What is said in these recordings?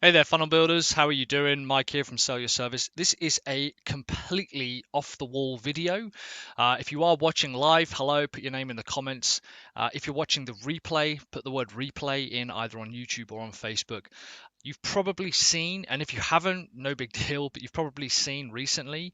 Hey there, funnel builders. How are you doing? Mike here from Sell Your Service. This is a completely off the wall video. If you are watching live, hello, put your name in the comments. If you're watching the replay, put the word replay in either on YouTube or on Facebook. You've probably seen, and if you haven't, no big deal, but you've probably seen recently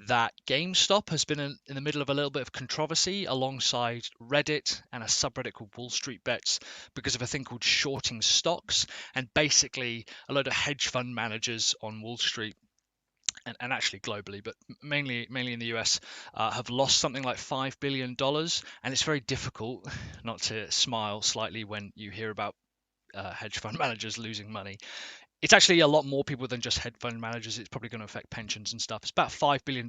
that Gamestop has been in the middle of a little bit of controversy alongside Reddit and a subreddit called wallstreetbets because of a thing called shorting stocks, and basically a load of hedge fund managers on Wall Street and actually globally, but mainly in the US, have lost something like $5 billion, and it's very difficult not to smile slightly when you hear about hedge fund managers losing money. It's actually a lot more people than just hedge fund managers. It's probably going to affect pensions and stuff. It's about $5 billion.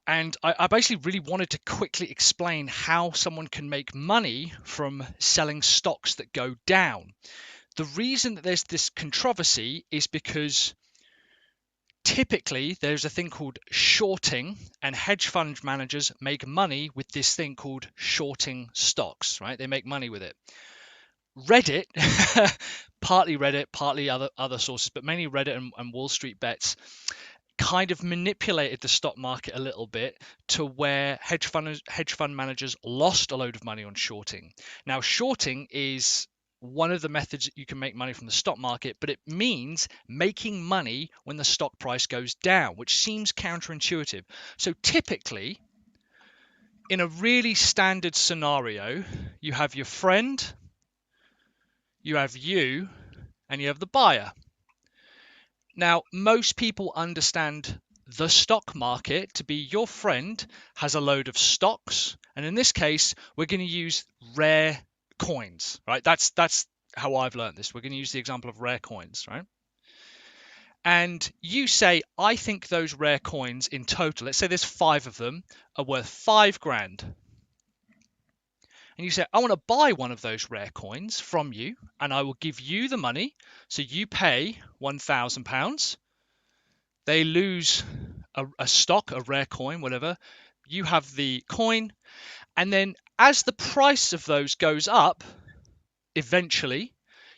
And I basically really wanted to quickly explain how someone can make money from selling stocks that go down. The reason that there's this controversy is because typically there's a thing called shorting, and hedge fund managers make money with this thing called shorting stocks, right? They make money with it. Reddit, partly Reddit, partly other sources, but mainly Reddit and Wall Street Bets, kind of manipulated the stock market a little bit to where hedge fund managers lost a load of money on shorting. Now, shorting is one of the methods that you can make money from the stock market, but it means making money when the stock price goes down, which seems counterintuitive. So typically, in a really standard scenario, you have your friend, you have you, and you have the buyer. Now, most people understand the stock market to be your friend has a load of stocks, and in this case, we're going to use rare coins, right? That's how I've learned this. We're going to use the example of rare coins, right? And you say, I think those rare coins in total, let's say there's 5 of them, are worth 5 grand. And you say, I want to buy one of those rare coins from you, and I will give you the money. So you pay £1,000. They lose a stock, a rare coin, whatever. You have the coin. And then as the price of those goes up, eventually,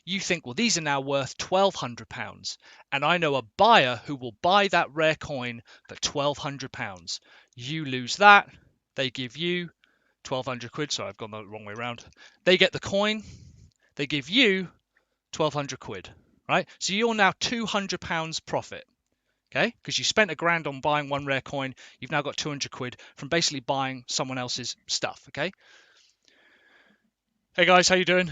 you think, well, these are now worth £1,200. And I know a buyer who will buy that rare coin for £1,200. You lose that. They give you 1,200 quid. Sorry, I've gone the wrong way around. They get the coin. They give you 1,200 quid, right? So you're now £200 profit, okay? Because you spent £1,000 on buying one rare coin. You've now got 200 quid from basically buying someone else's stuff, okay? Hey guys, how you doing?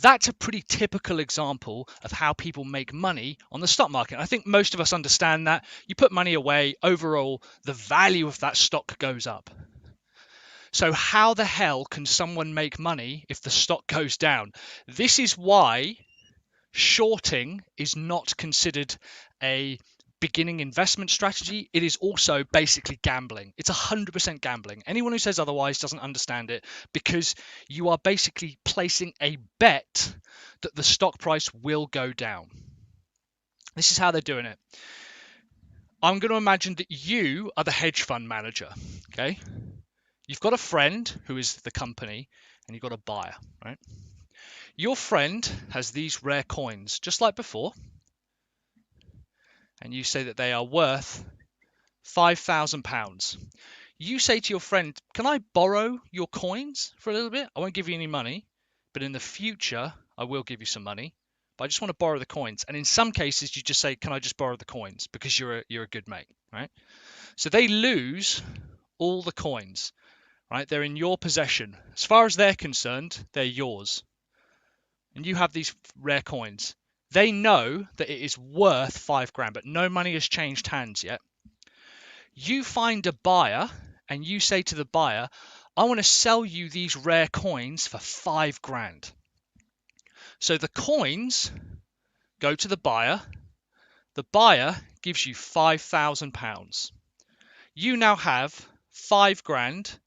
That's a pretty typical example of how people make money on the stock market. I think most of us understand that. You put money away, overall, the value of that stock goes up. So how the hell can someone make money if the stock goes down? This is why shorting is not considered a beginning investment strategy. It is also basically gambling. It's 100% gambling. Anyone who says otherwise doesn't understand it, because you are basically placing a bet that the stock price will go down. This is how they're doing it. I'm going to imagine that you are the hedge fund manager, okay? You've got a friend who is the company, and you've got a buyer, right? Your friend has these rare coins, just like before, and you say that they are worth £5,000. You say to your friend, can I borrow your coins for a little bit? I won't give you any money, but in the future, I will give you some money, but I just want to borrow the coins. And in some cases, you just say, can I just borrow the coins? Because you're a good mate, right? So they lose all the coins, right? They're in your possession. As far as they're concerned, they're yours. And you have these rare coins. They know that it is worth 5 grand, but no money has changed hands yet. You find a buyer and you say to the buyer, I want to sell you these rare coins for 5 grand. So the coins go to the buyer. The buyer gives you £5,000. You now have 5 grand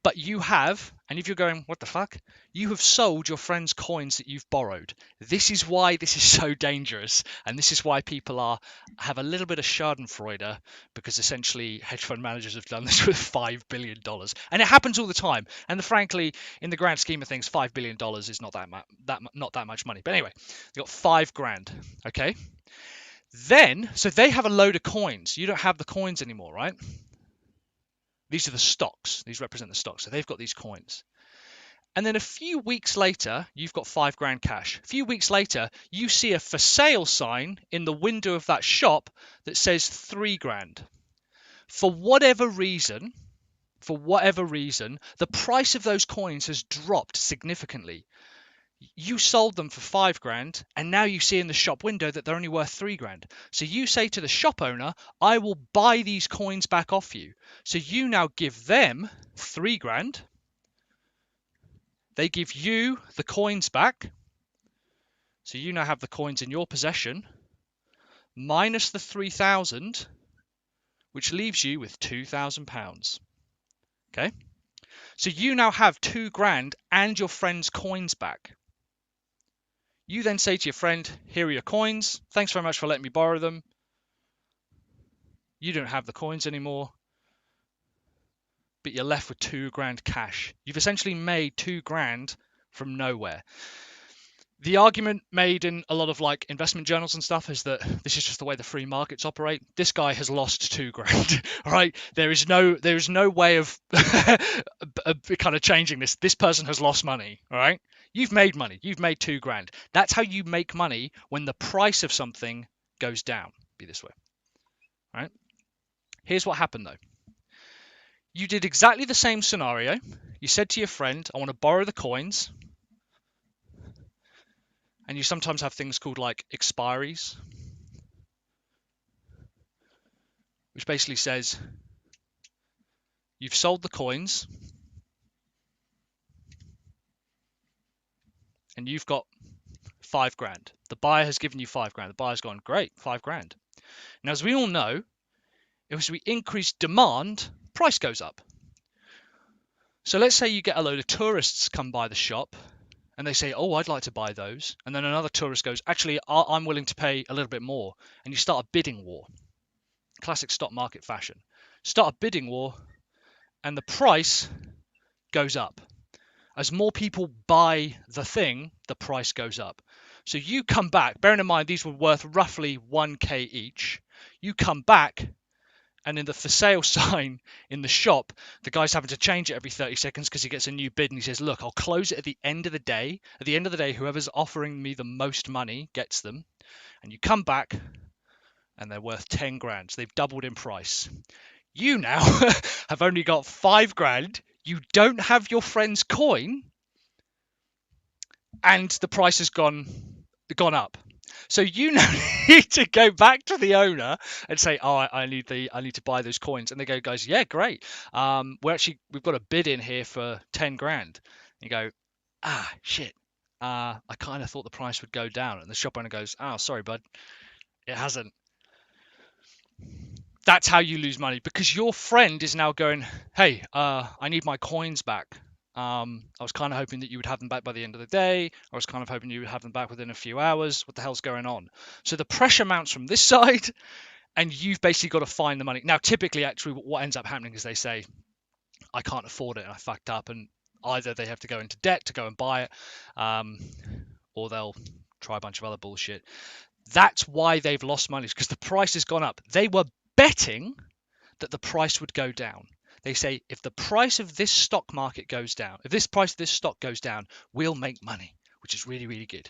But you have, and if you're going, what the fuck? You have sold your friends' coins that you've borrowed. This is why this is so dangerous, and this is why people have a little bit of Schadenfreude, because essentially hedge fund managers have done this with $5 billion, and it happens all the time. And frankly, in the grand scheme of things, $5 billion is not not that much money. But anyway, they got 5 grand. Okay. Then, so they have a load of coins. You don't have the coins anymore, right? These are the stocks. These represent the stocks. So they've got these coins. And then a few weeks later, you've got 5 grand cash. A few weeks later, you see a for sale sign in the window of that shop that says 3 grand. For whatever reason, the price of those coins has dropped significantly. You sold them for 5 grand, and now you see in the shop window that they're only worth 3 grand. So you say to the shop owner, I will buy these coins back off you. So you now give them 3 grand. They give you the coins back. So you now have the coins in your possession, minus the 3,000, which leaves you with £2,000. Okay. So you now have 2 grand and your friend's coins back. You then say to your friend, here are your coins. Thanks very much for letting me borrow them. You don't have the coins anymore, but you're left with 2 grand cash. You've essentially made 2 grand from nowhere. The argument made in a lot of like investment journals and stuff is that this is just the way the free markets operate. This guy has lost 2 grand. All right, there is no way of kind of changing this. This person has lost money. All right, you've made money. You've made 2 grand. That's how you make money when the price of something goes down. Be this way. All right. Here's what happened though. You did exactly the same scenario. You said to your friend, I want to borrow the coins. And you sometimes have things called like expiries, which basically says you've sold the coins and you've got 5 grand. The buyer has given you 5 grand. The buyer's gone, great, 5 grand. Now, as we all know, as we increase demand, price goes up. So let's say you get a load of tourists come by the shop and they say, oh, I'd like to buy those. And then another tourist goes, actually, I'm willing to pay a little bit more. And you start a bidding war. Classic stock market fashion. Start a bidding war and the price goes up. As more people buy the thing, the price goes up. So you come back, bearing in mind these were worth roughly 1k each. You come back, and in the for sale sign in the shop, the guy's having to change it every 30 seconds because he gets a new bid and he says, look, I'll close it at the end of the day. At the end of the day, whoever's offering me the most money gets them. And you come back and they're worth 10 grand. So they've doubled in price. You now have only got 5 grand. You don't have your friend's coin, and the price has gone up. So you now need to go back to the owner and say, "Oh, I need to buy those coins." And they go, "Guys, yeah, great. We've got a bid in here for 10 grand." And you go, "Ah, shit. I kind of thought the price would go down." And the shop owner goes, "Oh, sorry, bud, it hasn't." That's how you lose money, because your friend is now going, hey, I need my coins back. I was kind of hoping that you would have them back by the end of the day. I was kind of hoping you would have them back within a few hours. What the hell's going on? So the pressure mounts from this side, and you've basically got to find the money. Now, typically, actually, what ends up happening is they say, I can't afford it and I fucked up. And either they have to go into debt to go and buy it, or they'll try a bunch of other bullshit. That's why they've lost money, because the price has gone up. They were betting that the price would go down. They say, if the price of this stock market goes down, if this price of this stock goes down, we'll make money, which is really, really good.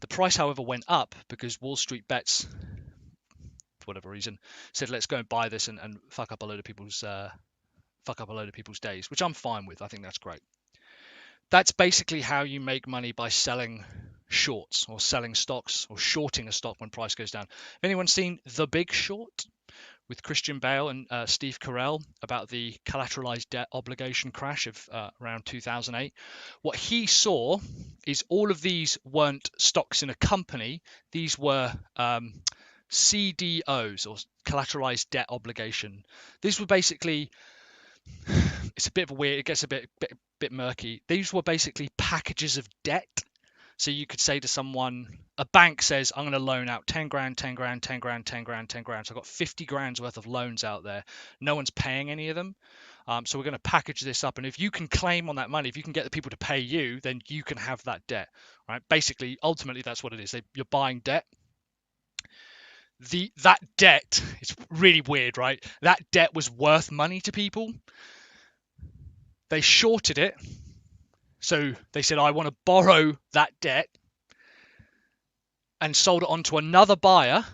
The price, however, went up because Wall Street Bets, for whatever reason, said, let's go and buy this and fuck up a load of people's days, which I'm fine with. I think that's great. That's basically how you make money, by selling shorts or selling stocks or shorting a stock when price goes down. Have anyone seen The Big Short with Christian Bale and Steve Carell about the collateralized debt obligation crash of around 2008? What he saw is all of these weren't stocks in a company. These were CDOs, or collateralized debt obligation. These were basically it's a bit of a weird, it gets a bit murky. These were basically packages of debt. So you could say to someone, a bank says, I'm going to loan out 10 grand, 10 grand, 10 grand, 10 grand, 10 grand. So I've got 50 grand's worth of loans out there. No one's paying any of them. So we're going to package this up. And if you can claim on that money, if you can get the people to pay you, then you can have that debt, right? Basically, ultimately, that's what it is. You're buying debt. That debt, it's really weird, right? That debt was worth money to people. They shorted it. So they said, I want to borrow that debt, and sold it on to another buyer.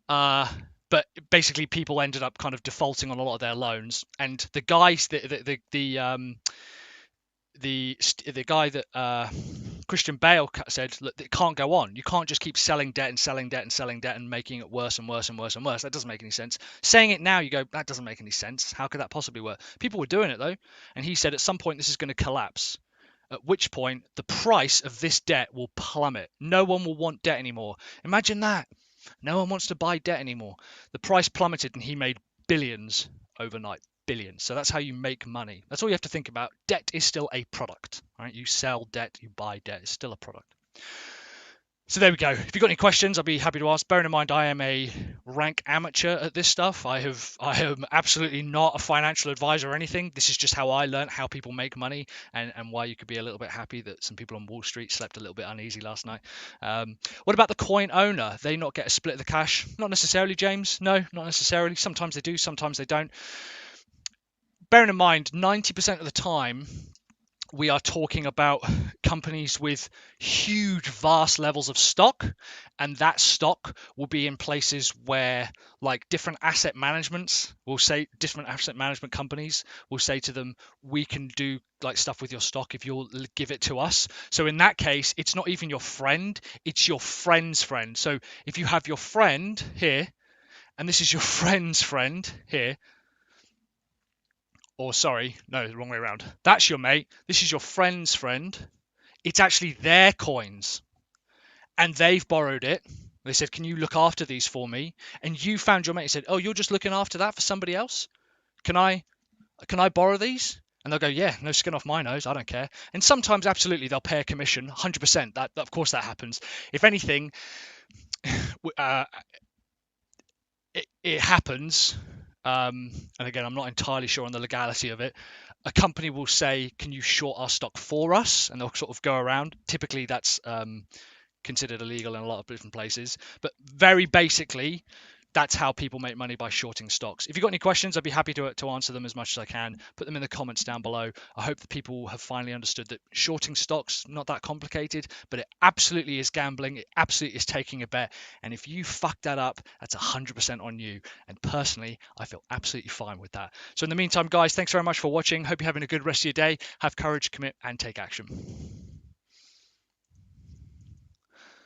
But basically, people ended up kind of defaulting on a lot of their loans. And the guys, the guy that Christian Bale said, look, it can't go on. You can't just keep selling debt and selling debt and selling debt and making it worse and worse and worse and worse. That doesn't make any sense. Saying it now, you go, that doesn't make any sense. How could that possibly work? People were doing it though, and he said at some point this is going to collapse. At which point the price of this debt will plummet. No one will want debt anymore. Imagine that. No one wants to buy debt anymore. The price plummeted and he made billions overnight. Billions. So that's how you make money. That's all you have to think about. Debt is still a product, right? You sell debt, you buy debt. It's still a product. So there we go. If you've got any questions, I'll be happy to ask. Bearing in mind, I am a rank amateur at this stuff. I am absolutely not a financial advisor or anything. This is just how I learned how people make money, and why you could be a little bit happy that some people on Wall Street slept a little bit uneasy last night. What about the coin owner? They not get a split of the cash? Not necessarily, James. No, not necessarily. Sometimes they do, sometimes they don't. Bearing in mind, 90% of the time, we are talking about companies with huge, vast levels of stock, and that stock will be in places where, like, different asset management companies will say to them, we can do like stuff with your stock if you'll give it to us. So in that case, it's not even your friend, it's your friend's friend. So if you have your friend here, and this is your friend's friend here, or sorry, no, the wrong way around. That's your mate. This is your friend's friend. It's actually their coins, and they've borrowed it. They said, can you look after these for me? And you found your mate and said, oh, you're just looking after that for somebody else? Can I borrow these? And they'll go, yeah, no skin off my nose. I don't care. And sometimes, absolutely, they'll pay a commission, 100%. That of course, that happens. If anything, it happens. And again, I'm not entirely sure on the legality of it. A company will say, can you short our stock for us? And they'll sort of go around. Typically, that's considered illegal in a lot of different places. But very basically, that's how people make money, by shorting stocks. If you've got any questions, I'd be happy to answer them as much as I can. Put them in the comments down below. I hope that people have finally understood that shorting stocks, not that complicated, but it absolutely is gambling. It absolutely is taking a bet. And if you fuck that up, that's 100% on you. And personally, I feel absolutely fine with that. So in the meantime, guys, thanks very much for watching. Hope you're having a good rest of your day. Have courage, commit, and take action.